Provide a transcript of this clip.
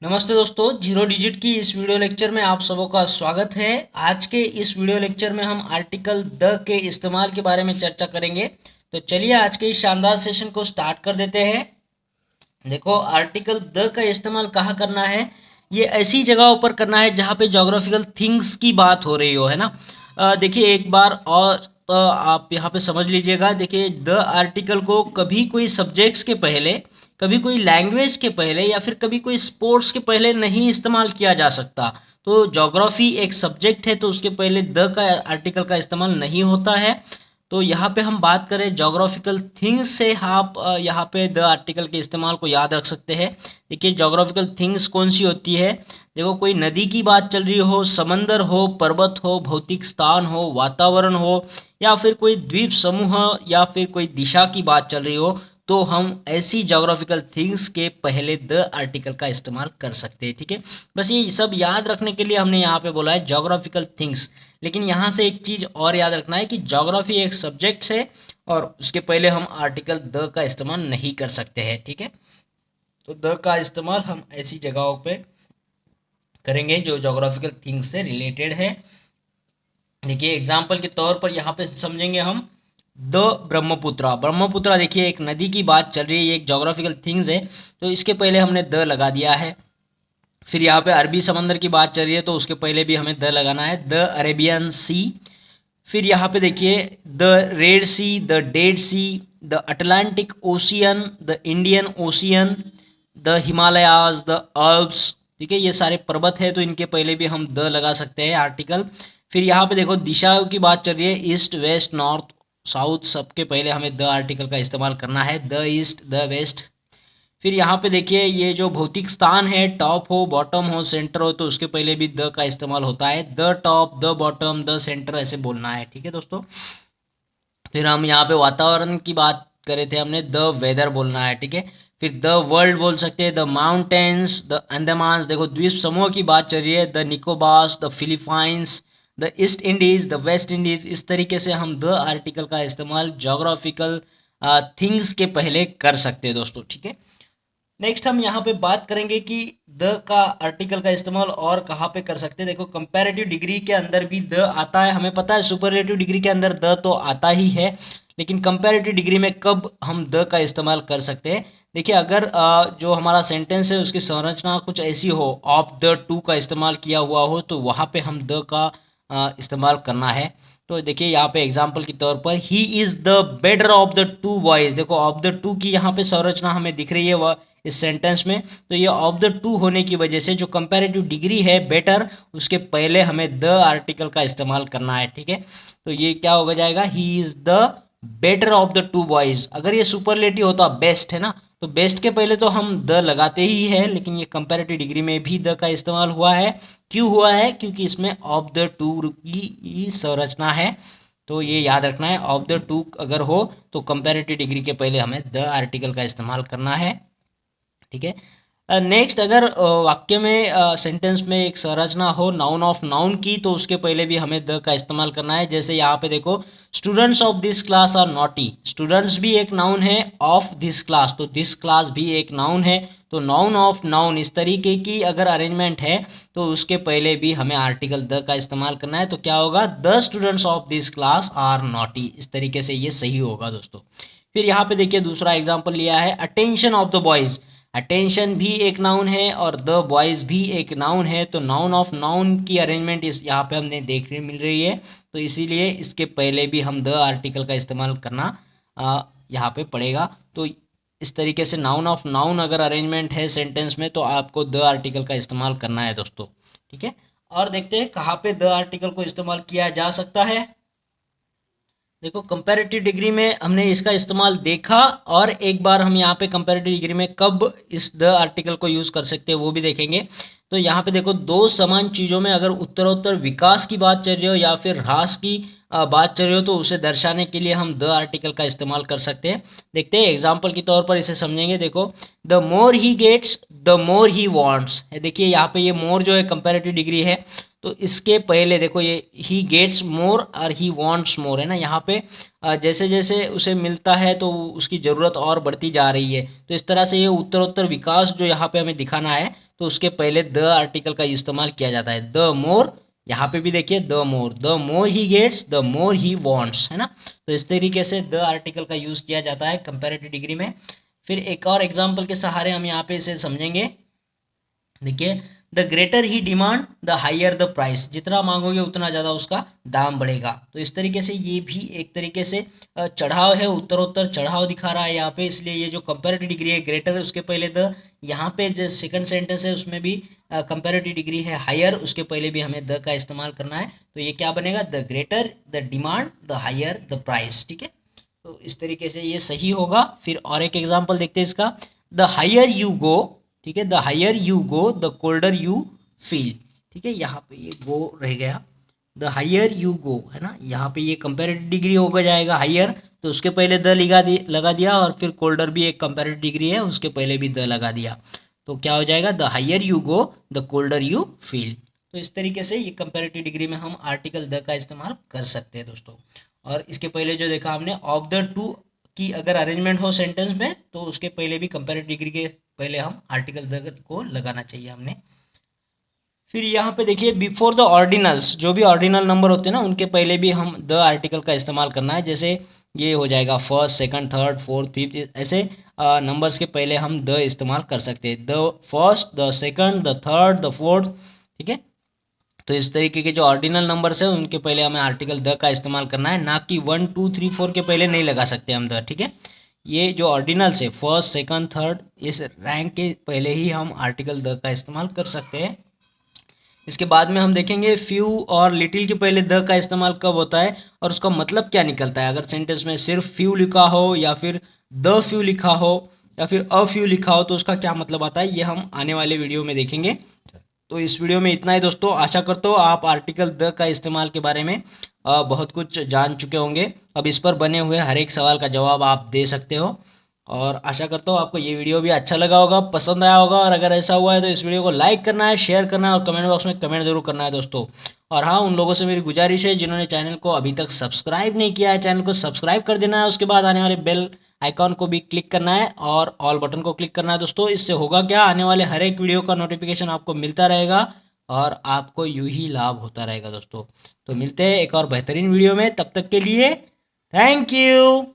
नमस्ते दोस्तों, zero digit की इस वीडियो लेक्चर में आप सबों का स्वागत है। आज के इस वीडियो लेक्चर में हम आर्टिकल द के इस्तेमाल के बारे में चर्चा करेंगे। तो चलिए आज के इस शानदार सेशन को स्टार्ट कर देते हैं। देखो, आर्टिकल द का इस्तेमाल कहाँ करना है। ये ऐसी जगहों पर करना है जहाँ पे जोग्राफिकल थिंग्स की बात हो रही हो, है ना। देखिए एक बार और आप यहाँ पे समझ लीजिएगा। देखिए, द आर्टिकल को कभी कोई सब्जेक्ट्स के पहले, कभी कोई लैंग्वेज के पहले या फिर कभी कोई स्पोर्ट्स के पहले नहीं इस्तेमाल किया जा सकता। तो ज्योग्राफी एक सब्जेक्ट है तो उसके पहले द का आर्टिकल का इस्तेमाल नहीं होता है। तो यहाँ पे हम बात करें जोग्राफिकल थिंग्स से, आप यहाँ पे द आर्टिकल के इस्तेमाल को याद रख सकते हैं। देखिए, जोग्राफिकल थिंग्स कौन सी होती है। देखो, कोई नदी की बात चल रही हो, समंदर हो, पर्वत हो, भौतिक स्थान हो, वातावरण हो, या फिर कोई द्वीप समूह या फिर कोई दिशा की बात चल रही हो, तो हम ऐसी जोग्राफिकल थिंग्स के पहले द आर्टिकल का इस्तेमाल कर सकते हैं। ठीक है, बस ये सब याद रखने के लिए हमने यहाँ पे बोला है जोग्राफिकल थिंग्स। लेकिन यहाँ से एक चीज़ और याद रखना है कि ज्योग्राफी एक सब्जेक्ट है और उसके पहले हम आर्टिकल द का इस्तेमाल नहीं कर सकते हैं। ठीक है, तो द का इस्तेमाल हम ऐसी जगहों पे करेंगे जो ज्योग्राफिकल थिंग्स से रिलेटेड है। देखिए, एग्जाम्पल के तौर पर यहाँ पे समझेंगे हम द ब्रह्मपुत्रा। ब्रह्मपुत्रा देखिए एक नदी की बात चल रही है, ये एक जोग्राफिकल थिंग्स है, तो इसके पहले हमने द लगा दिया है। फिर यहाँ पे अरबी समंदर की बात चल रही है तो उसके पहले भी हमें द लगाना है, द अरेबियन सी। फिर यहाँ पे देखिए the Red Sea, the Dead Sea, the Atlantic Ocean, the Indian Ocean, the Himalayas, the Alps. ठीक है, ये सारे पर्वत है तो इनके पहले भी हम द लगा सकते हैं आर्टिकल। फिर यहाँ पे देखो दिशाओं की बात चल रही है, ईस्ट वेस्ट नॉर्थ साउथ, सबके पहले हमें द आर्टिकल का इस्तेमाल करना है, द ईस्ट द वेस्ट। फिर यहाँ पे देखिए ये जो भौतिक स्थान है, टॉप हो, बॉटम हो, सेंटर हो, तो उसके पहले भी द का इस्तेमाल होता है, the top, the bottom, the centre, ऐसे बोलना है। ठीक है दोस्तों। फिर हम यहाँ पे वातावरण की बात करे थे हमने, द वेदर बोलना है। ठीक है, फिर द वर्ल्ड बोल सकते हैं, द माउंटेन्स, द अंडमान। देखो द्वीप समूह की बात चल रही है, the Nicobars, the Philippines, the east Indies, the West Indies. इस तरीके से हम द आर्टिकल का इस्तेमाल जोग्राफिकल थिंग्स के पहले कर सकते हैं दोस्तों। ठीक है, नेक्स्ट हम यहाँ पे बात करेंगे कि द का आर्टिकल का इस्तेमाल और कहाँ पे कर सकते हैं। देखो, कंपैरेटिव डिग्री के अंदर भी द आता है, हमें पता है। सुपरलेटिव डिग्री के अंदर द तो आता ही है, लेकिन कंपैरेटिव डिग्री में कब हम द का इस्तेमाल कर सकते हैं। देखिए, अगर जो हमारा सेंटेंस है उसकी संरचना कुछ ऐसी हो, ऑफ द टू का इस्तेमाल किया हुआ हो, तो वहाँ पे हम द का इस्तेमाल करना है। तो देखिए यहाँ पे एग्जाम्पल के तौर पर, he is the better of the two boys. देखो ऑफ द टू की यहाँ पे संरचना हमें दिख रही है वह इस सेंटेंस में, तो ये ऑफ द टू होने की वजह से जो कंपैरेटिव डिग्री है बेटर, उसके पहले हमें द आर्टिकल का इस्तेमाल करना है। ठीक है, तो ये क्या हो जाएगा, he is the better of the two boys. अगर ये सुपरलेटिव होता बेस्ट है ना, तो बेस्ट के पहले तो हम द लगाते ही है, लेकिन ये कंपैरेटिव डिग्री में भी द का इस्तेमाल हुआ है। क्यों हुआ है, क्योंकि इसमें ऑफ द टू की संरचना है। तो ये याद रखना है, ऑफ द टू अगर हो तो कंपैरेटिव डिग्री के पहले हमें द आर्टिकल का इस्तेमाल करना है। ठीक है, नेक्स्ट अगर वाक्य में सेंटेंस में एक संरचना हो नाउन ऑफ नाउन की, तो उसके पहले भी हमें द का इस्तेमाल करना है। जैसे यहाँ पे देखो, students of this class are naughty. Students भी एक नाउन है, ऑफ दिस क्लास, तो दिस क्लास भी एक नाउन है। तो नाउन ऑफ नाउन इस तरीके की अगर अरेंजमेंट है तो उसके पहले भी हमें आर्टिकल द का इस्तेमाल करना है। तो क्या होगा, the students of this class are naughty. इस तरीके से ये सही होगा दोस्तों। फिर यहाँ पे देखिए दूसरा एग्जाम्पल लिया है, attention of the boys. Attention भी एक नाउन है और द बॉयज़ भी एक नाउन है, तो नाउन ऑफ नाउन की अरेंजमेंट इस यहाँ पे हमने देखने मिल रही है, तो इसीलिए इसके पहले भी हम द आर्टिकल का इस्तेमाल करना यहाँ पे पड़ेगा। तो इस तरीके से नाउन ऑफ नाउन अगर अरेंजमेंट है सेंटेंस में, तो आपको द आर्टिकल का इस्तेमाल करना है दोस्तों। ठीक है, और देखते हैं कहाँ पे द आर्टिकल को इस्तेमाल किया जा सकता है। देखो, कंपैरेटिव डिग्री में हमने इसका इस्तेमाल देखा, और एक बार हम यहाँ पे कंपैरेटिव डिग्री में कब इस द आर्टिकल को यूज़ कर सकते हैं वो भी देखेंगे। तो यहाँ पे देखो, दो समान चीज़ों में अगर उत्तरोत्तर विकास की बात चल रही हो या फिर ह्रास की बात चल रही हो, तो उसे दर्शाने के लिए हम द आर्टिकल का इस्तेमाल कर सकते हैं। देखते हैं एग्जाम्पल के तौर पर इसे समझेंगे। देखो, the more he gets the more he wants. देखिए यहाँ पे ये मोर जो है कंपैरेटिव डिग्री है, तो इसके पहले देखो ये ही गेट्स मोर और ही वांट्स मोर है ना। यहाँ पे जैसे जैसे उसे मिलता है तो उसकी ज़रूरत और बढ़ती जा रही है, तो इस तरह से ये उत्तरोत्तर विकास जो यहाँ पे हमें दिखाना है, तो उसके पहले द आर्टिकल का इस्तेमाल किया जाता है। द मोर, यहाँ पे भी देखिए the more he gets the more he wants, है ना। तो इस तरीके से द आर्टिकल का यूज किया जाता है कंपैरेटिव डिग्री में। फिर एक और एग्जांपल के सहारे हम यहाँ पे इसे समझेंगे। देखिए, the greater he demand the higher the price, जितना मांगोगे उतना ज़्यादा उसका दाम बढ़ेगा। तो इस तरीके से ये भी एक तरीके से चढ़ाव है, उत्तरोत्तर चढ़ाव दिखा रहा है यहाँ पे, इसलिए ये जो कंपैरेटिव डिग्री है ग्रेटर उसके पहले द, यहाँ पे जो सेकंड सेंटेंस है उसमें भी कंपैरेटिव डिग्री है हायर, उसके पहले भी हमें द का इस्तेमाल करना है। तो ये क्या बनेगा, the greater the demand the higher the price, ठीक है। तो इस तरीके से ये सही होगा। फिर और एक एग्जाम्पल देखते हैं इसका, द हायर यू गो, ठीक है, the higher you go the colder you feel, ठीक है, यहाँ पे ये गो रह गया, द हायर यू गो, है ना। यहाँ पे ये कंपैरेटिव डिग्री हो जाएगा हायर, तो उसके पहले द लगा दिया, और फिर कोल्डर भी एक कंपैरेटिव डिग्री है, उसके पहले भी द लगा दिया, तो क्या हो जाएगा, the higher you go the colder you feel. तो इस तरीके से ये कंपैरेटिव डिग्री में हम आर्टिकल द का इस्तेमाल कर सकते हैं दोस्तों। और इसके पहले जो देखा हमने, ऑफ द टू की अगर अरेंजमेंट हो सेंटेंस में, तो उसके पहले भी कंपैरेटिव डिग्री के पहले हम आर्टिकल द को लगाना चाहिए हमने। फिर यहाँ पे देखिए, बिफोर द ऑर्डिनल्स, जो भी ऑर्डिनल नंबर होते हैं ना, उनके पहले भी हम द आर्टिकल का इस्तेमाल करना है। जैसे ये हो जाएगा first, second, third, fourth, fifth, ऐसे नंबर्स के पहले हम द इस्तेमाल कर सकते हैं। The first, the second, the third, the fourth, ठीक है। तो इस तरीके के जो ऑर्डिनल नंबर्स है उनके पहले हमें आर्टिकल द का इस्तेमाल करना है, ना कि 1 2 3 4 के पहले नहीं लगा सकते हम द, ठीक है। ये जो ऑर्डिनल्स है फर्स्ट, सेकंड, थर्ड, इस रैंक के पहले ही हम आर्टिकल द का इस्तेमाल कर सकते हैं। इसके बाद में हम देखेंगे फ्यू और लिटिल के पहले द का इस्तेमाल कब होता है और उसका मतलब क्या निकलता है। अगर सेंटेंस में सिर्फ फ्यू लिखा हो, या फिर द फ्यू लिखा हो, या फिर अ फ्यू लिखा हो, तो उसका क्या मतलब आता है, ये हम आने वाले वीडियो में देखेंगे। तो इस वीडियो में इतना ही दोस्तों। आशा करता हूँ आप आर्टिकल द का इस्तेमाल के बारे में बहुत कुछ जान चुके होंगे। अब इस पर बने हुए हर एक सवाल का जवाब आप दे सकते हो, और आशा करता हूँ आपको ये वीडियो भी अच्छा लगा होगा, पसंद आया होगा। और अगर ऐसा हुआ है तो इस वीडियो को लाइक करना है, शेयर करना है, और कमेंट बॉक्स में कमेंट जरूर करना है दोस्तों। और हाँ, उन लोगों से मेरी गुजारिश है जिन्होंने चैनल को अभी तक सब्सक्राइब नहीं किया है, चैनल को सब्सक्राइब कर देना है। उसके बाद आने वाले बेल आइकॉन को भी क्लिक करना है, और ऑल बटन को क्लिक करना है दोस्तों। इससे होगा क्या, आने वाले हर एक वीडियो का नोटिफिकेशन आपको मिलता रहेगा, और आपको यूं ही लाभ होता रहेगा दोस्तों। तो मिलते हैं एक और बेहतरीन वीडियो में, तब तक के लिए थैंक यू।